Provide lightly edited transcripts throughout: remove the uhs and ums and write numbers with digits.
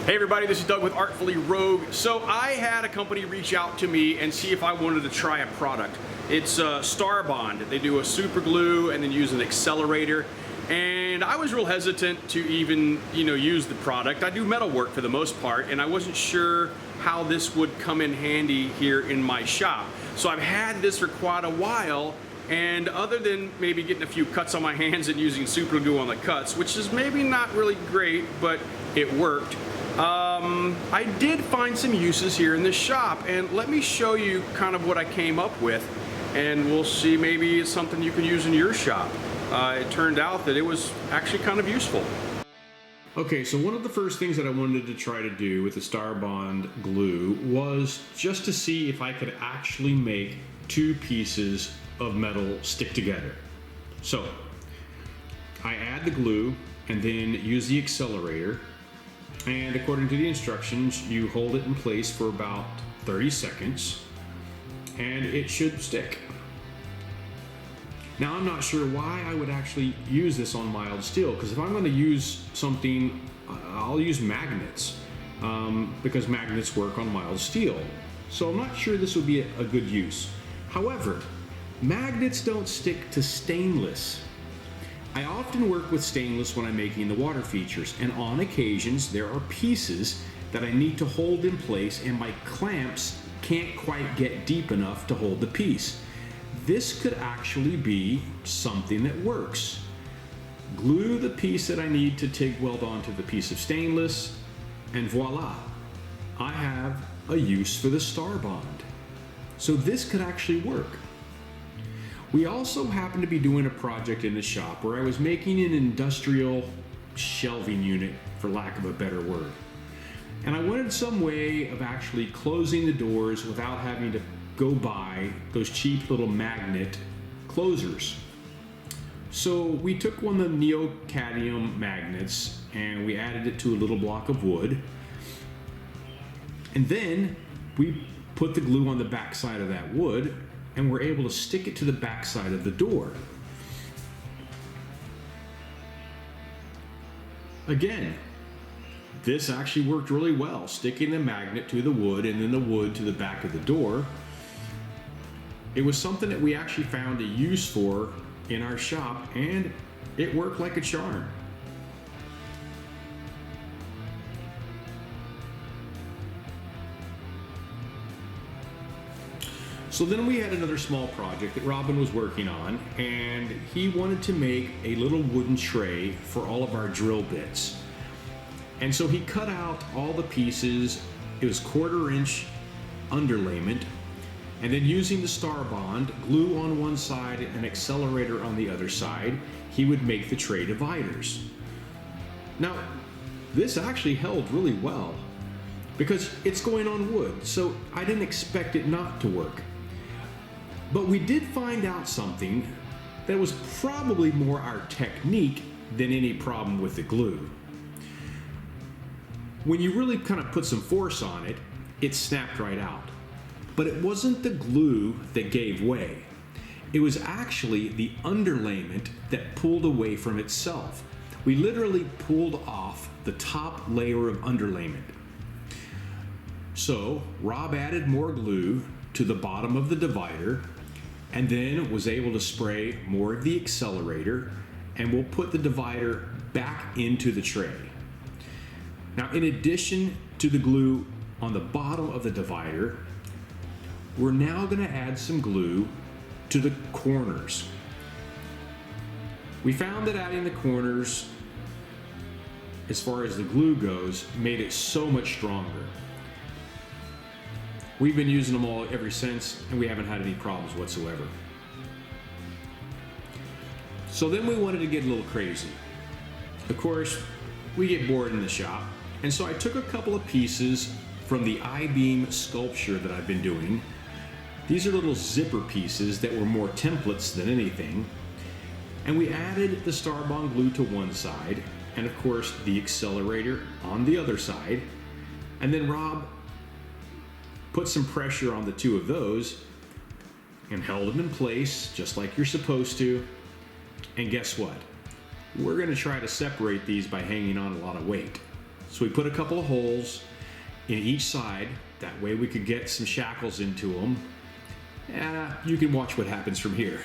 Hey everybody, this is Doug with Artfully Rogue. So I had a company reach out to me and see if I wanted to try a product. It's Starbond. They do a super glue and then use an accelerator. And I was real hesitant to even, use the product. I do metal work for the most part, and I wasn't sure how this would come in handy here in my shop. So I've had this for quite a while, and other than maybe getting a few cuts on my hands and using super glue on the cuts, which is maybe not really great, but it worked. I did find some uses here in this shop, and let me show you kind of what I came up with, and we'll see maybe it's something you can use in your shop. It turned out that it was actually kind of useful. Okay, so one of the first things that I wanted to try to do with the Starbond glue was just to see if I could actually make two pieces of metal stick together. So I add the glue and then use the accelerator, and according to the instructions, you hold it in place for about 30 seconds and it should stick. Now, I'm not sure why I would actually use this on mild steel, because if I'm going to use something, I'll use magnets, because magnets work on mild steel. So I'm not sure this would be a good use. However, magnets don't stick to stainless. I often work with stainless when I'm making the water features, and on occasions there are pieces that I need to hold in place and my clamps can't quite get deep enough to hold the piece. This could actually be something that works. Glue the piece that I need to TIG weld onto the piece of stainless, and voila, I have a use for the Starbond. So this could actually work. We also happen to be doing a project in the shop where I was making an industrial shelving unit, for lack of a better word. And I wanted some way of actually closing the doors without having to go buy those cheap little magnet closers. So we took one of the neodymium magnets and we added it to a little block of wood. And then we put the glue on the back side of that wood, and we're able to stick it to the back side of the door. Again, this actually worked really well, sticking the magnet to the wood and then the wood to the back of the door. It was something that we actually found a use for in our shop, and it worked like a charm. So then we had another small project that Robin was working on, and he wanted to make a little wooden tray for all of our drill bits. And so he cut out all the pieces. It was 1/4 inch underlayment, and then using the Starbond, glue on one side and accelerator on the other side, he would make the tray dividers. Now, this actually held really well because it's going on wood, so I didn't expect it not to work. But we did find out something that was probably more our technique than any problem with the glue. When you really kind of put some force on it, it snapped right out. But it wasn't the glue that gave way. It was actually the underlayment that pulled away from itself. We literally pulled off the top layer of underlayment. So Rob added more glue to the bottom of the divider, and then was able to spray more of the accelerator, and we'll put the divider back into the tray. Now, in addition to the glue on the bottom of the divider, we're now going to add some glue to the corners. We found that adding the corners, as far as the glue goes, made it so much stronger. We've been using them all ever since, and we haven't had any problems whatsoever. So then we wanted to get a little crazy. Of course, we get bored in the shop, and so I took a couple of pieces from the I-beam sculpture that I've been doing. These are little zipper pieces that were more templates than anything. And we added the Starbond glue to one side, and of course the accelerator on the other side. And then Rob put some pressure on the two of those and held them in place just like you're supposed to. And guess what? We're going to try to separate these by hanging on a lot of weight. So we put a couple of holes in each side. That way we could get some shackles into them. You can watch what happens from here.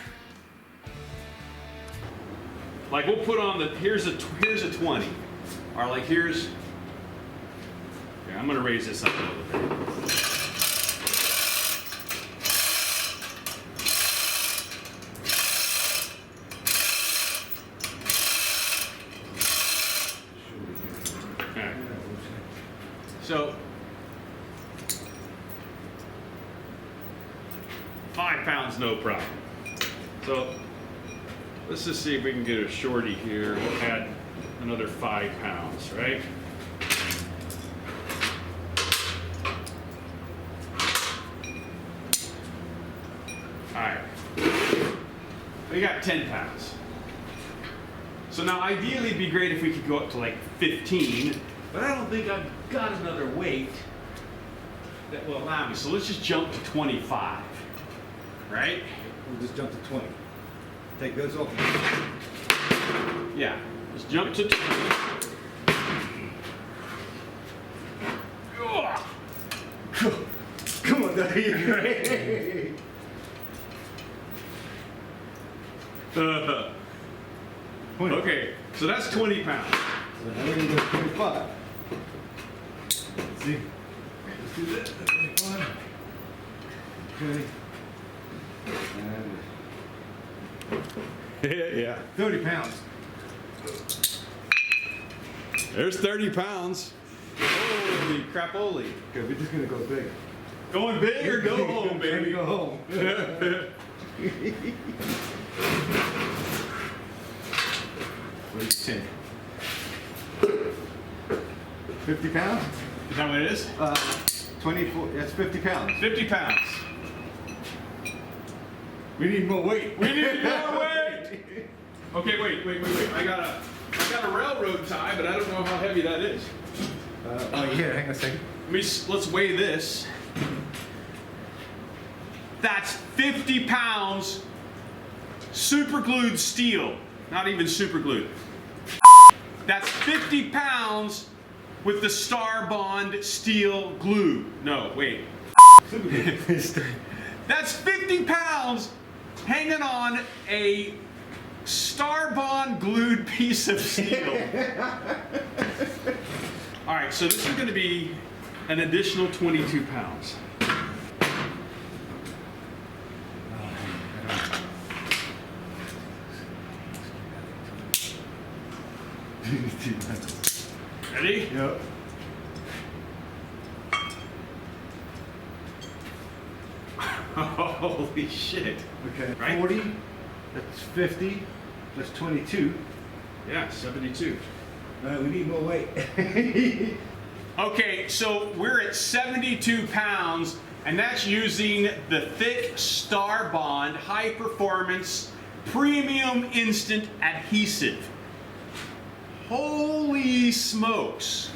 Like we'll put on the, here's a 20. Or like here's, yeah, I'm gonna raise this up a little bit. Okay. So, 5 pounds, no problem. So, let's just see if we can get a shorty here. We'll add another 5 pounds, right? All right. We got 10 pounds. So now ideally it'd be great if we could go up to like 15, but I don't think I've got another weight that will allow me. So let's just jump to 25, right? We'll just jump to 20. Take those off. Yeah, let's jump to 20. Come on, Daddy. Okay, so that's 20 pounds. So now we're going to go 25. Let's see. Let's do that. 25. Okay. And Yeah. 30 pounds. There's 30 pounds. Holy crapoli. Okay, we're just going to go big. Going big or go home, baby? Go home. 10. 50 pounds? Is that what it is? 24, that's 50 pounds. 50 pounds. We need more weight. We need more weight. Okay, wait. I got a railroad tie, but I don't know how heavy that is. Oh yeah, hang on a second. Let's weigh this. That's 50 pounds super glued steel. Not even super glued. That's 50 pounds with the Starbond steel glue. No, wait. That's 50 pounds hanging on a Starbond glued piece of steel. All right, so this is going to be an additional 22 pounds. Ready? Yep. Holy shit. Okay. Right? 40. That's 50. That's 22. Yeah, 72. No, we need more weight. Okay, so we're at 72 pounds, and that's using the thick Starbond high performance premium instant adhesive. Holy smokes.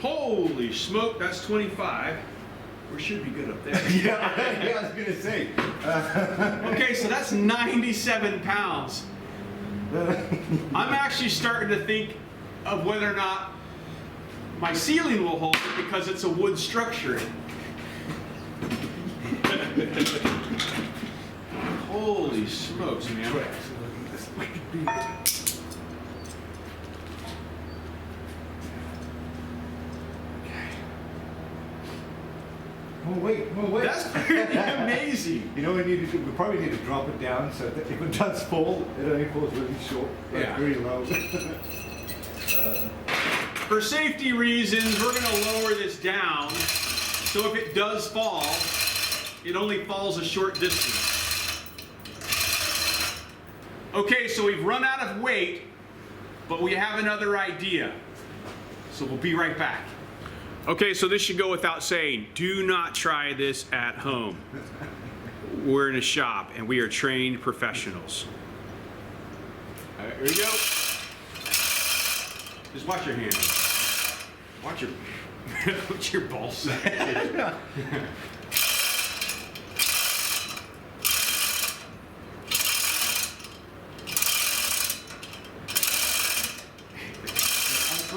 Holy smoke, that's 25. We should be good up there. yeah, I was gonna say. Okay, so that's 97 pounds. I'm actually starting to think of whether or not my ceiling will hold it because it's a wood structure. Holy smokes, man. More weight, more weight. That's pretty amazing. You know what we need to do? We probably need to drop it down so that if it does fall, it only falls really short, like Yeah. really low. For safety reasons, we're going to lower this down, so if it does fall, it only falls a short distance. Okay, so we've run out of weight, but we have another idea. So we'll be right back. Okay, so this should go without saying. Do not try this at home. We're in a shop, and we are trained professionals. All right, here we go. Just watch your hand. Watch your, watch your ball sack.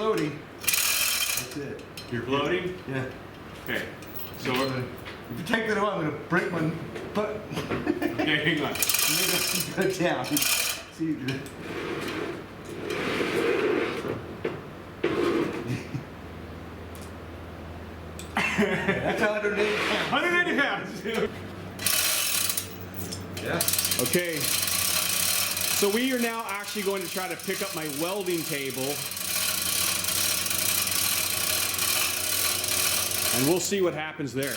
floating, that's it. You're floating? Yeah. Okay. So, If you take that away, I'm gonna break my butt. okay, hang on. Go down. See. That's 180 pounds. 180 pounds. Yeah. Okay. So we are now actually going to try to pick up my welding table. And we'll see what happens there.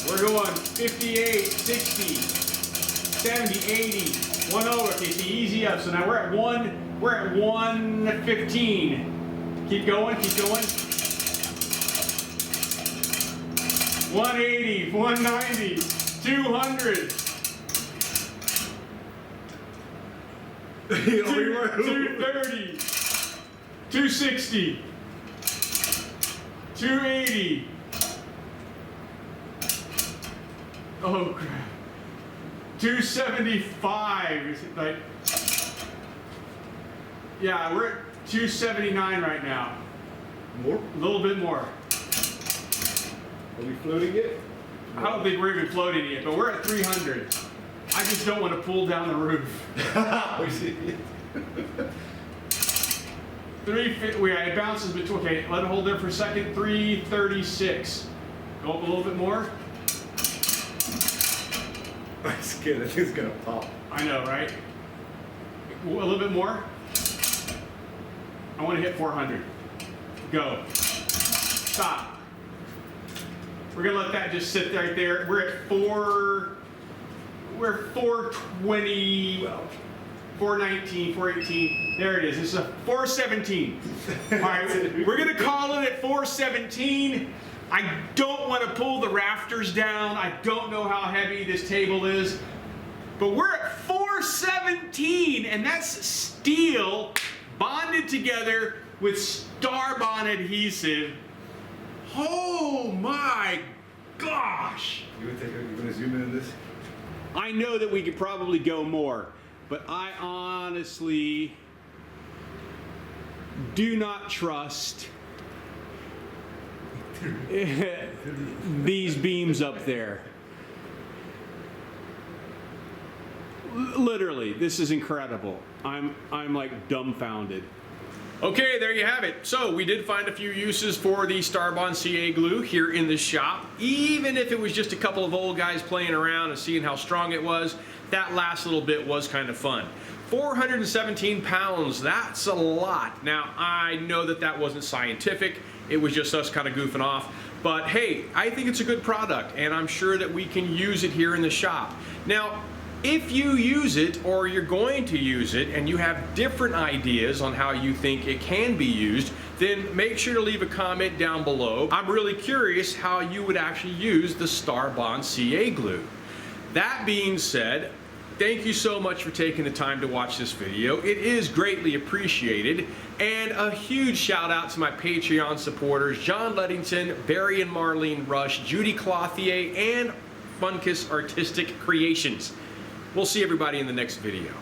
We're going 58, 60, 70, 80, 1 over. Okay, so easy up. So now we're at 115. Keep going, keep going. 180, 190, 200. 230, 260, 280. Oh crap. 275. Is it like? Yeah, we're at 279 right now. More? A little bit more. Are we floating yet? I don't think we're even floating yet, but we're at 300. I just don't want to pull down the roof. We see. 350. It bounces between. Okay, let it hold there for a second. 336. Go up a little bit more. I'm scared that thing's gonna pop. I know, right? A little bit more. I want to hit 400. Go. Stop. We're gonna let that just sit right there. We're at 420. Well, 419, 418. There it is. This is a 417. All right, we're gonna call it at 417. I don't want to pull the rafters down. I don't know how heavy this table is, but we're at 417, and that's steel bonded together with Starbond adhesive. Oh my gosh! you gonna zoom in on this? I know that we could probably go more, but I honestly do not trust these beams up there. Literally, this is incredible. I'm like dumbfounded. Okay, there you have it. So we did find a few uses for the Starbond CA glue here in the shop. Even if it was just a couple of old guys playing around and seeing how strong it was, that last little bit was kind of fun. 417 pounds, that's a lot. Now, I know that that wasn't scientific. It was just us kind of goofing off. But hey, I think it's a good product, and I'm sure that we can use it here in the shop. Now, if you use it, or you're going to use it, and you have different ideas on how you think it can be used, then make sure to leave a comment down below. I'm really curious how you would actually use the Starbond CA glue. That being said, thank you so much for taking the time to watch this video. It is greatly appreciated. And a huge shout out to my Patreon supporters, John Luddington, Barry and Marlene Rush, Judy Clothier, and Funkiss Artistic Creations. We'll see everybody in the next video.